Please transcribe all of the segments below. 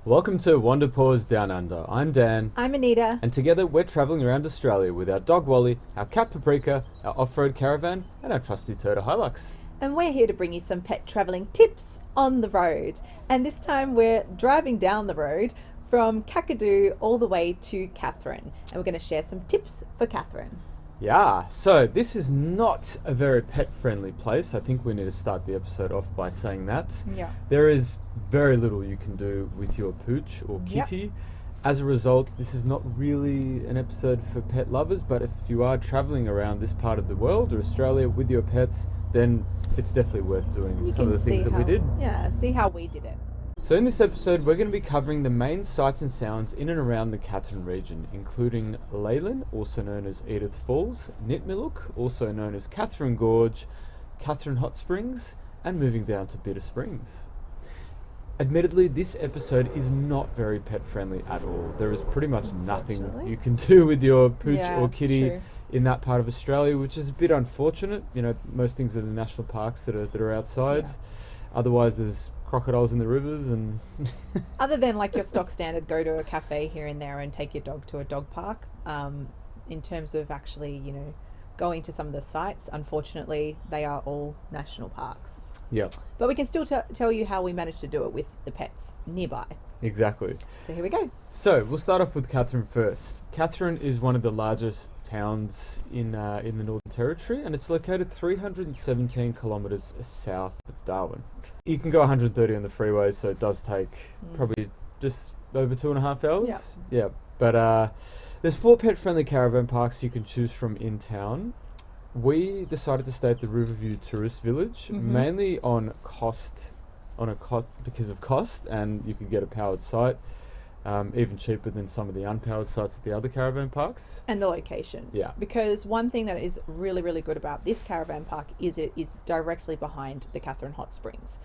Welcome to Wander Paws Down Under. I'm Dan. I'm Anita. And together we're travelling around Australia with our dog Wally, our cat Paprika, our off-road caravan, and our trusty Toyota Hilux. And we're here to bring you some pet travelling tips on the road. And this time we're driving down the road from Kakadu all the way to Katherine. And we're going to share some tips for Katherine. Yeah, so this is not a very pet-friendly place. I think we need to start the episode off by saying that. Yeah. There is very little you can do with your pooch or kitty. Yep. As a result, this is not really an episode for pet lovers, but if you are travelling around this part of the world or Australia with your pets, then it's definitely worth doing some of the things that we did. Yeah, see how we did it. So in this episode, we're going to be covering the main sights and sounds in and around the Katherine region, including Leliyn, also known as Edith Falls, Nitmiluk, also known as Katherine Gorge, Katherine Hot Springs, and moving down to Bitter Springs. Admittedly, this episode is not very pet-friendly at all. There is pretty much nothing you can do with your pooch or kitty in that part of Australia, which is a bit unfortunate. You know, most things are the national parks that are outside. Yeah. Otherwise, there's crocodiles in the rivers and other than like your stock standard go to a cafe here and there and take your dog to a dog park, in terms of actually, you know, going to some of the sites, unfortunately they are all national parks. Yeah, but we can still tell you how we managed to do it with the pets nearby. Exactly. So here we go. So we'll start off with Katherine first. Katherine is one of the largest towns in the Northern Territory, and it's located 317 kilometres south of Darwin. You can go 130 on the freeway, so it does take probably just over 2.5 hours. Yeah. But there's 4 pet-friendly caravan parks you can choose from in town. We decided to stay at the Riverview Tourist Village, mainly on cost, because of cost, and you could get a powered site. Even cheaper than some of the unpowered sites at the other caravan parks. And the location. Yeah. Because one thing that is really, really good about this caravan park is it is directly behind the Katherine Hot Springs.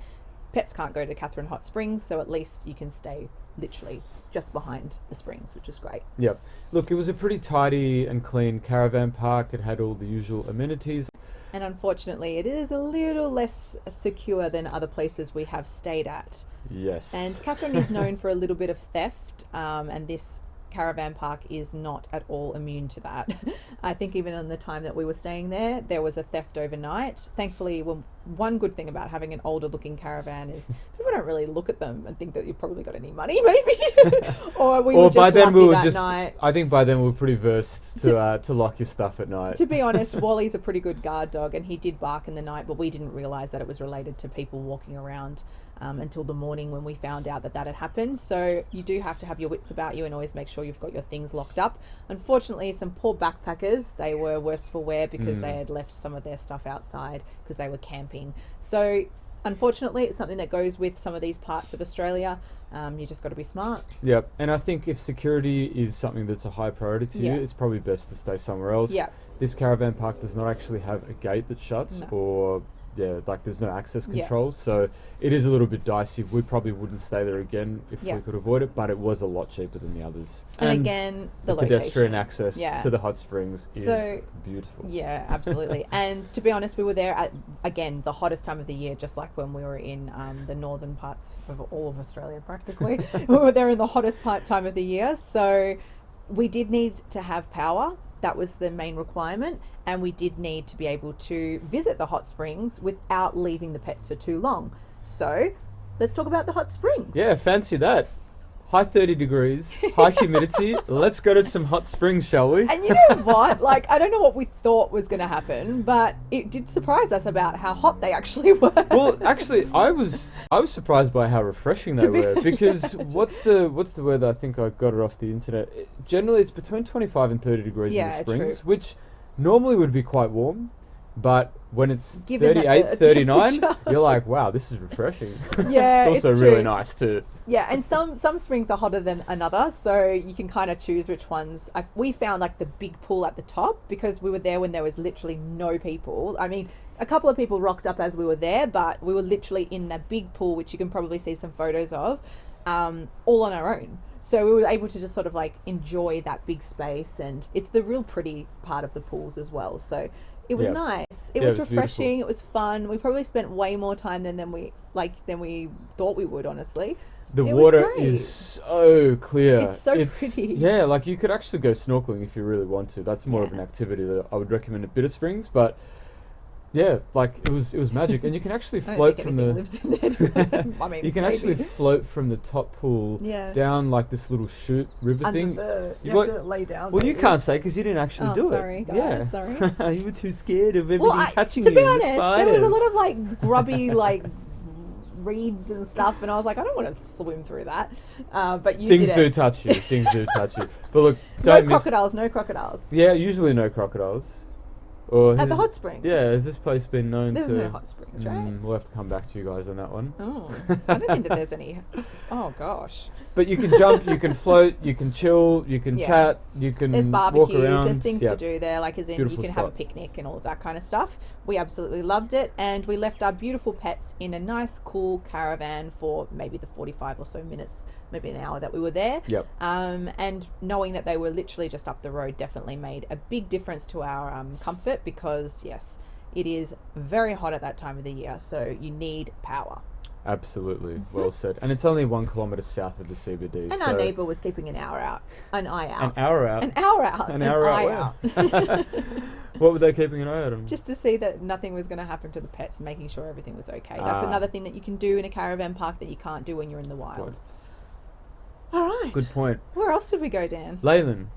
Pets can't go to Katherine Hot Springs, so at least you can stay literally just behind the springs, which is great. Yep. Look, it was a pretty tidy and clean caravan park. It had all the usual amenities. And unfortunately, it is a little less secure than other places we have stayed at. Yes. And Katherine is known for a little bit of theft, and this caravan park is not at all immune to that. I think even in the time that we were staying there was a theft overnight. Thankfully, one good thing about having an older looking caravan is people don't really look at them and think that you've probably got any money, maybe. or by then we were just night. I think by then we were pretty versed to lock your stuff at night. To be honest, Wally's a pretty good guard dog, and he did bark in the night, but we didn't realise that it was related to people walking around until the morning when we found out that had happened. So you do have to have your wits about you and always make sure you've got your things locked up. Unfortunately, some poor backpackers, they were worse for wear because they had left some of their stuff outside because they were camping. So unfortunately, it's something that goes with some of these parts of Australia. You just got to be smart. Yep. And I think if security is something that's a high priority to you, it's probably best to stay somewhere else. Yeah. This caravan park does not actually have a gate that shuts or... Yeah, like there's no access controls, so it is a little bit dicey. We probably wouldn't stay there again if we could avoid it, but it was a lot cheaper than the others. And again, the pedestrian access to the hot springs is beautiful. Yeah, absolutely. And to be honest, we were there at, again, the hottest time of the year, just like when we were in the northern parts of all of Australia practically. We were there in the hottest time of the year, so we did need to have power. That was the main requirement, and we did need to be able to visit the hot springs without leaving the pets for too long. So let's talk about the hot springs. Yeah, fancy that. High 30 degrees, high humidity. Let's go to some hot springs, shall we? And you know what? Like, I don't know what we thought was going to happen, but it did surprise us about how hot they actually were. Well, actually, I was surprised by how refreshing they were, because what's the word? I think I got it off the internet. Generally, it's between 25 and 30 degrees in the springs, which normally would be quite warm. But when it's 38, 39, you're like, wow, this is refreshing. Yeah, it's also really nice too. Yeah, and some springs are hotter than another, so you can kind of choose which ones. We found like the big pool at the top because we were there when there was literally no people. I mean, a couple of people rocked up as we were there, but we were literally in that big pool, which you can probably see some photos of, all on our own. So we were able to just sort of like enjoy that big space, and it's the real pretty part of the pools as well. So it was nice. It was refreshing. Beautiful. It was fun. We probably spent way more time than we than we thought we would, honestly. The It was water great. is so clear. It's so pretty. Yeah, like you could actually go snorkeling if you really want to. That's more of Yeah. an activity that I would recommend at Bitter Springs, but yeah, like it was magic, and you can actually I don't float think from anything the. lives in there. I mean, You can maybe. actually float from the top pool Yeah. down like this little chute river Under thing. you What- have to lay down. Well, you baby. can't say because you didn't actually Oh, do sorry, it. guys, Yeah, sorry. You were too scared of everything Well, touching to you. be and the honest, there was a spiders. lot of like grubby like reeds and stuff, and I was like, I don't want to swim through that. But you Things did do it. touch you. Things do touch you. But look, No don't miss. crocodiles. No crocodiles. Yeah, usually no crocodiles. Or At the has- hot spring. Yeah, has this place been known There's to? no hot springs, right? We'll have to come back to you guys on that one. Oh, I don't think that there's any. Oh gosh. But you can jump, you can float, you can chill, you can Yeah. chat, you can There's walk barbecues, around. there's things Yeah. to do there, like as in Beautiful you can have a spot. picnic and all of that kind of stuff. We absolutely loved it, and we left our beautiful pets in a nice, cool caravan for maybe the 45 or so minutes, maybe an hour that we were there. Yep. And knowing that they were literally just up the road definitely made a big difference to our comfort, because yes, it is very hot at that time of the year, so you need power. Absolutely, well said. And it's only 1 kilometre south of the CBD. And so our neighbour was keeping an eye out. An hour out. An hour out. An hour eye out. Wow. What were they keeping an eye out on? Just to see that nothing was going to happen to the pets and making sure everything was okay. That's Ah. another thing that you can do in a caravan park that you can't do when you're in the wild. All right. Good point. Where else did we go, Dan? Leyland,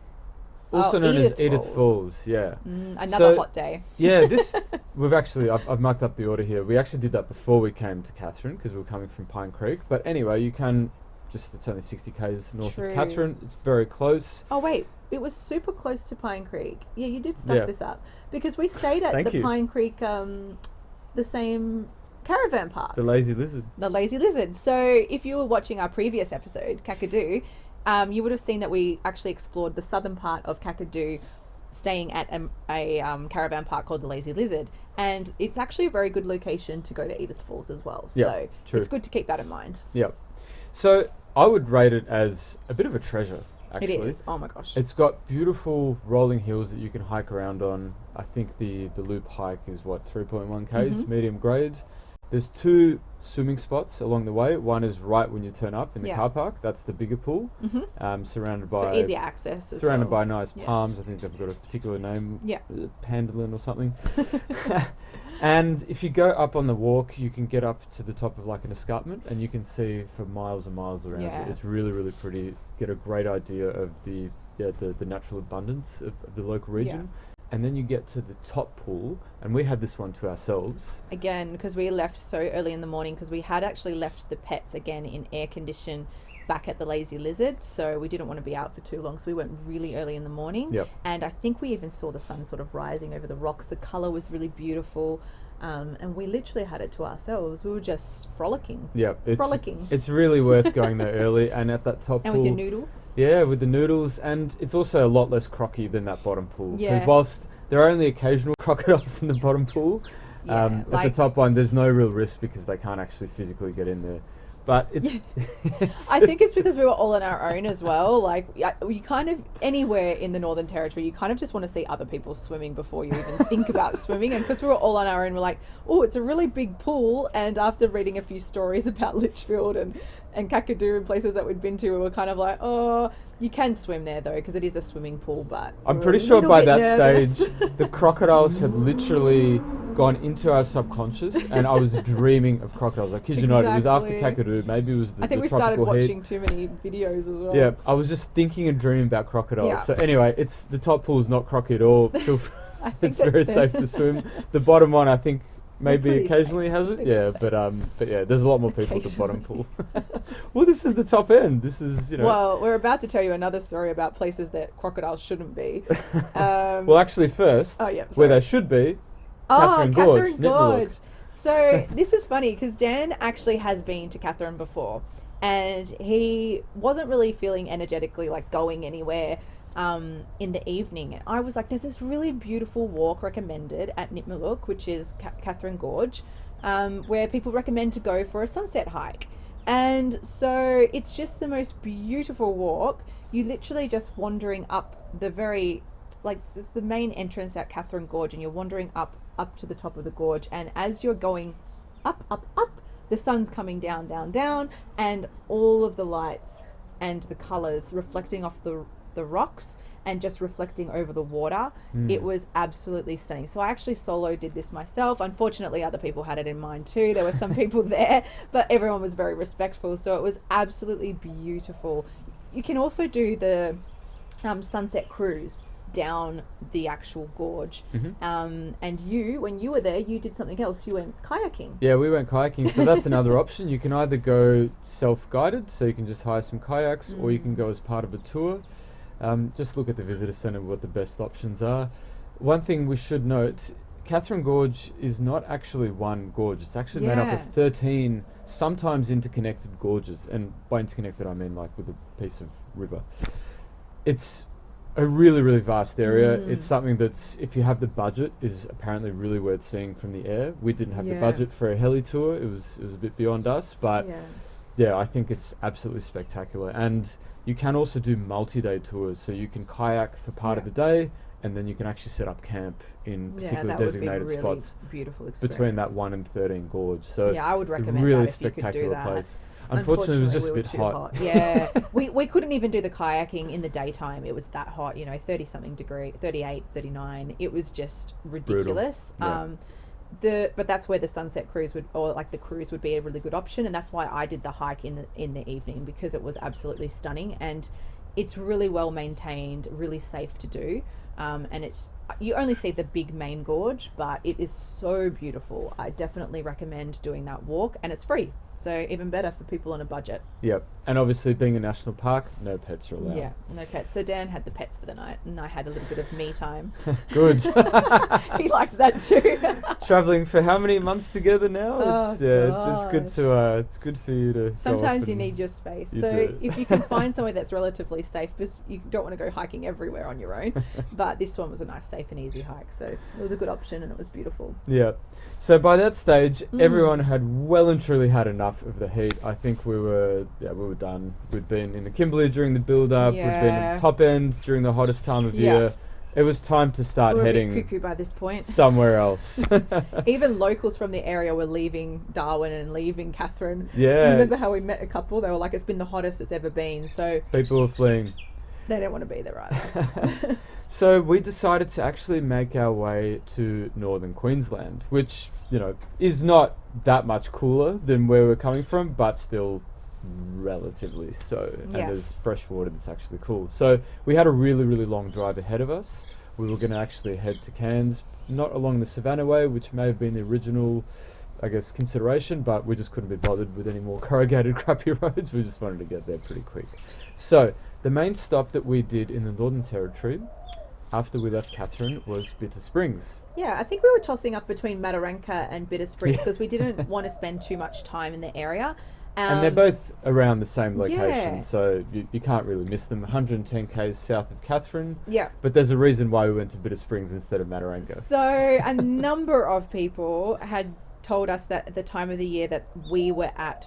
also known as Edith Edith Falls. Falls. Yeah. Another So- hot day. Yeah, I've marked up the order here. We actually did that before we came to Katherine because we were coming from Pine Creek. But anyway, it's only 60 k's north True. of Katherine. It's very close. Oh, wait. It was super close to Pine Creek. Yeah, you did stuff Yeah. this up. Because we stayed at Thank the you. Pine Creek, the same caravan park. The Lazy Lizard. The Lazy Lizard. So if you were watching our previous episode, Kakadu, you would have seen that we actually explored the southern part of Kakadu, staying at a caravan park called the Lazy Lizard. And it's actually a very good location to go to Edith Falls as well. Yeah, So true. it's good to keep that in mind. Yep. So I would rate it as a bit of a treasure, actually. It is. Oh my gosh. It's got beautiful rolling hills that you can hike around on. I think the loop hike is 3.1 k's, medium grade. There's 2 swimming spots along the way. One is right when you turn up in the Yeah. car park. That's the bigger pool, surrounded For by easier access as surrounded well. by nice Yeah. palms. I think they've got a particular name, Yeah. Pandolin or something. And if you go up on the walk, you can get up to the top of like an escarpment, and you can see for miles and miles around Yeah. it. It's really, really pretty. Get a great idea of the natural abundance of the local region. And then you get to the top pool, and we had this one to ourselves. Again, because we left so early in the morning, because we had actually left the pets again in air condition back at the Lazy Lizard, so we didn't want to be out for too long, so we went really early in the morning. Yep. And I think we even saw the sun sort of rising over the rocks. The color was really beautiful, and we literally had it to ourselves. We were just frolicking. Yeah, Frolicking. It's really worth going there early, and at that top And pool. with your noodles. Yeah, with the noodles, and it's also a lot less crocky than that bottom pool. Because Yeah. whilst there are only occasional crocodiles in the bottom pool, Yeah, at the like- top one, there's no real risk because they can't actually physically get in there. But it's, I think it's because we were all on our own as well. Like, you kind of, anywhere in the Northern Territory, you kind of just want to see other people swimming before you even think about swimming. And because we were all on our own, we're like, oh, it's a really big pool. And after reading a few stories about Litchfield and Kakadu and places that we'd been to, we were kind of like, oh, you can swim there though, because it is a swimming pool. But I'm we're pretty a sure little by bit that nervous. stage, the crocodiles had literally gone into our subconscious, and I was dreaming of crocodiles. I kid you not, it was after Exactly. Kakadu, maybe it was the I think the we started tropical heat. watching too many videos as well. Yeah, I was just thinking and dreaming about crocodiles. Yeah. So anyway, it's the top pool's not crocky at all. Feel free, I think it's very safe to swim. The bottom one, I think, maybe pretty occasionally safe. has it. Pretty Yeah, safe. but yeah, there's a lot more people at the bottom pool. Well, this is the top end. This is Well, we're about to tell you another story about places that crocodiles shouldn't be. Well, actually, first, Oh, yeah, where sorry. they should be. Katherine Gorge, Gorge. So this is funny because Dan actually has been to Katherine before, and he wasn't really feeling energetically like going anywhere in the evening. And I was like, there's this really beautiful walk recommended at Nitmiluk, which is Katherine Gorge, where people recommend to go for a sunset hike. And so it's just the most beautiful walk. You literally just wandering up the very, like, this the main entrance at Katherine Gorge, and you're wandering up to the top of the gorge, and as you're going up, the sun's coming down, down, down, and all of the lights and the colours reflecting off the rocks and just reflecting over the water. It was absolutely stunning. So I actually solo did this myself. Unfortunately, other people had it in mind too. There were some people there, but everyone was very respectful. So it was absolutely beautiful. You can also do the sunset cruise down the actual gorge. And when you were there, you did something else. You went kayaking. Yeah, we went kayaking. So that's another option. You can either go self-guided, so you can just hire some kayaks, or you can go as part of a tour. Just look at the visitor centre what the best options are. One thing we should note, Katherine Gorge is not actually one gorge. It's actually made up of 13 sometimes interconnected gorges. And by interconnected, I mean like with a piece of river. It's a really, really vast area. It's something that's, if you have the budget, is apparently really worth seeing from the air. We didn't have the budget for a heli tour. It was a bit beyond us, but yeah, I think it's absolutely spectacular. And you can also do multi-day tours, so you can kayak for part of the day, and then you can actually set up camp in particular designated spots beautiful experience. Between that 1 and 13 gorge. So I would recommend really that if you could do that. Place. Unfortunately, it was just a bit hot. Yeah, we couldn't even do the kayaking in the daytime. It was that hot, 30 something degree, 38, 39. It was just ridiculous. But that's where the sunset cruise the cruise would be a really good option, and that's why I did the hike in the evening, because it was absolutely stunning and it's really well maintained, really safe to do. And you only see the big main gorge, but it is so beautiful. I definitely recommend doing that walk, and it's free, so even better for people on a budget. Yep, and obviously being a national park, no pets are allowed. Yeah, no pets. So Dan had the pets for the night, and I had a little bit of me time. Good. He liked that too. Traveling for how many months together now? It's good to it's good for you to. Sometimes you need your space. So if you can find somewhere that's relatively safe, because you don't want to go hiking everywhere on your own, but this one was a nice, safe and easy hike, so it was a good option and it was beautiful. Yeah. So by that stage, everyone had well and truly had enough of the heat. I think we were done. We'd been in the Kimberley during the build-up. We'd been in the top end during the hottest time of year. It was time to start heading. We were a bit cuckoo by this point. Somewhere else. Even locals from the area were leaving Darwin and leaving Katherine. Yeah. Remember how we met a couple? They were like, it's been the hottest it's ever been. So people were fleeing. They don't want to be there either. So we decided to actually make our way to northern Queensland, which, is not that much cooler than where we're coming from, but still relatively so. And there's fresh water that's actually cool. So we had a really, really long drive ahead of us. We were going to actually head to Cairns, not along the Savannah Way, which may have been the original, consideration, but we just couldn't be bothered with any more corrugated, crappy roads. We just wanted to get there pretty quick. So the main stop that we did in the Northern Territory after we left Katherine was Bitter Springs. Yeah, I think we were tossing up between Mataranka and Bitter Springs because we didn't want to spend too much time in the area. And they're both around the same location, so you can't really miss them. 110 k's south of Katherine. Yeah. But there's a reason why we went to Bitter Springs instead of Mataranka. So a number of people had told us that at the time of the year that we were at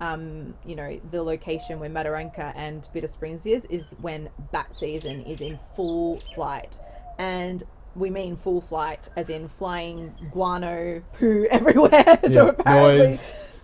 the location where Mataranka and Bitter Springs is when bat season is in full flight. And we mean full flight as in flying guano poo everywhere. So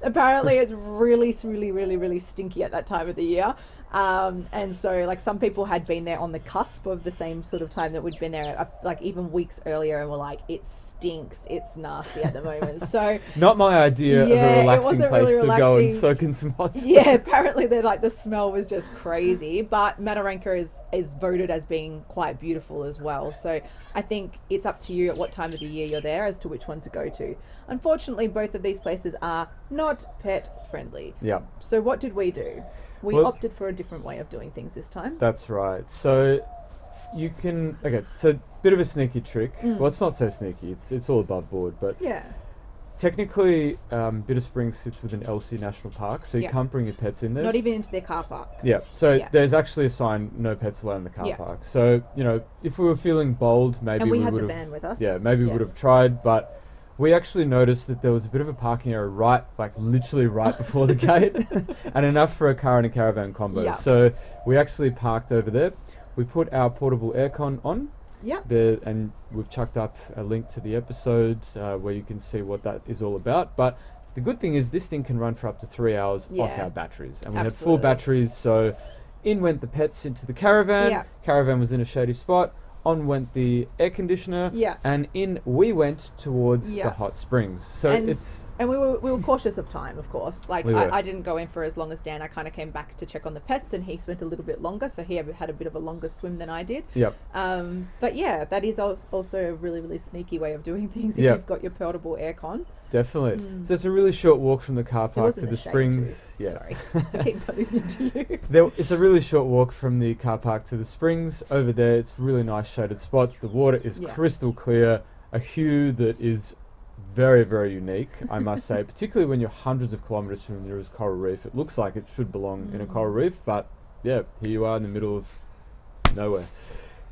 apparently it's really, really, really, really stinky at that time of the year. And so some people had been there on the cusp of the same sort of time that we'd been there, even weeks earlier, and were like, it stinks, it's nasty at the moment. So not my idea of a relaxing place to go and soak in some hot springs. Yeah, apparently the smell was just crazy. But Mataranka is voted as being quite beautiful as well. So I think it's up to you at what time of the year you're there as to which one to go to. Unfortunately, both of these places are not pet friendly. Yeah. So what did we do? We opted for a different way of doing things this time. That's right. So you can... so bit of a sneaky trick. Well, it's not so sneaky. It's all above board. But technically, Bitter Springs sits within LC National Park, so you can't bring your pets in there. Not even into their car park. Yeah. So there's actually a sign, no pets allowed in the car park. So, if we were feeling bold, maybe we would have... And we had the van with us. Yeah, maybe we would have tried, but... We actually noticed that there was a bit of a parking area literally right before the gate, and enough for a car and a caravan combo. Yep. So we actually parked over there. We put our portable aircon on. Yeah. And we've chucked up a link to the episodes where you can see what that is all about. But The good thing is this thing can run for up to 3 hours off Yeah. our batteries. And we had Absolutely. full batteries, so in went the pets into the caravan. Yeah. Caravan was in a shady spot. On went the air conditioner. Yeah. And in we went towards Yeah. the hot springs. So And- it's... And we were cautious of time, of course. Like, We were. I didn't go in for as long as Dan. I kind of came back to check on the pets, and he spent a little bit longer, so he had a bit of a longer swim than I did. Yep. But yeah, that is also a really, really sneaky way of doing things if Yep. you've got your portable aircon. Definitely. So it's a really short walk from the car There park to wasn't the a shade springs. too. Yeah. Sorry. I keep butting into you. It's a really short walk from the car park to the springs. Over there, it's really nice shaded spots. The water is Yeah. crystal clear, a hue that is very, very unique, I must say, particularly when you're hundreds of kilometres from the nearest coral reef. It looks like it should belong in a coral reef, but yeah, here you are in the middle of nowhere.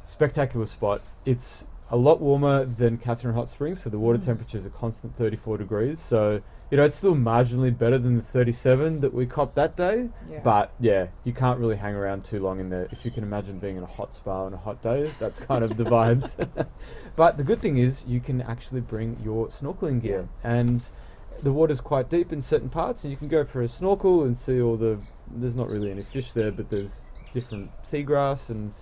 Spectacular spot. It's a lot warmer than Katherine Hot Springs, so the water temperature is a constant 34 degrees. So, it's still marginally better than the 37 that we copped that day. Yeah. But yeah, you can't really hang around too long in there. If you can imagine being in a hot spa on a hot day, that's kind of the vibes. But the good thing is you can actually bring your snorkeling gear. And the water's quite deep in certain parts, and you can go for a snorkel and see there's not really any fish there, but there's different seagrass, and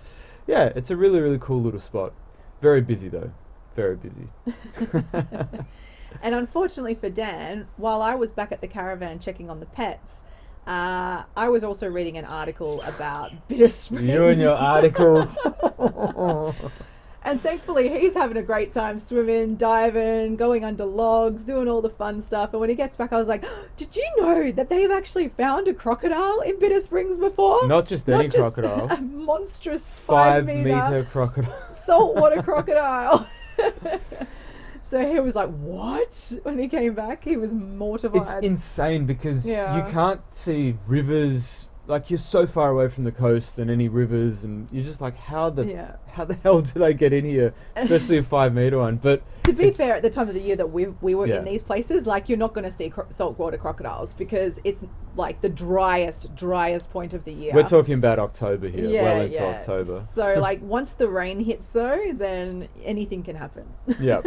yeah, it's a really, really cool little spot. Very busy though. Very busy. And unfortunately for Dan, while I was back at the caravan checking on the pets, I was also reading an article about Bitter Springs. You and your articles. And thankfully, he's having a great time swimming, diving, going under logs, doing all the fun stuff. And when he gets back, I was like, did you know that they've actually found a crocodile in Bitter Springs before? Not just any crocodile. A monstrous 5 5 meter crocodile. saltwater crocodile. So he was like, what? When he came back, he was mortified. It's insane because Yeah. you can't see rivers. Like, you're so far away from the coast than any rivers, and you're just like, how the hell did I get in here? Especially a 5 meter one. But To be fair, at the time of the year that we were Yeah. in these places, like, you're not going to see saltwater crocodiles because it's like the driest point of the year. we're talking about October here, well into October. So like once the rain hits though, then anything can happen. Yeah.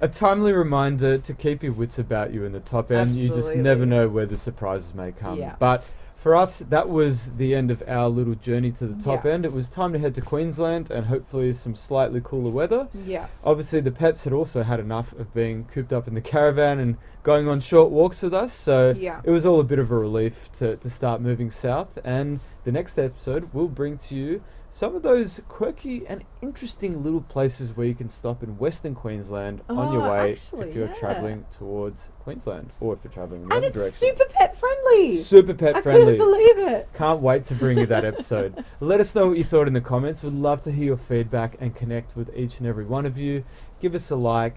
A timely reminder to keep your wits about you in the top end. You just Absolutely. never know where the surprises may come. Yeah. But for us, that was the end of our little journey to the top Yeah. end. It was time to head to Queensland and hopefully some slightly cooler weather. Yeah. Obviously, the pets had also had enough of being cooped up in the caravan and going on short walks with us. So Yeah. it was all a bit of a relief to start moving south. And the next episode will bring to you some of those quirky and interesting little places where you can stop in Western Queensland on your way actually, if you're yeah. travelling towards Queensland or if you're travelling in the And other it's direction. super pet friendly. Super pet I friendly. couldn't believe it. Can't wait to bring you that episode. Let us know what you thought in the comments. We'd love to hear your feedback and connect with each and every one of you. Give us a like.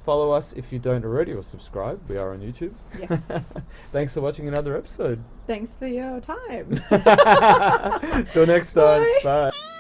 Follow us if you don't already, or subscribe. We are on YouTube. Yes. Thanks for watching another episode. Thanks for your time. Till next time. Bye. Bye.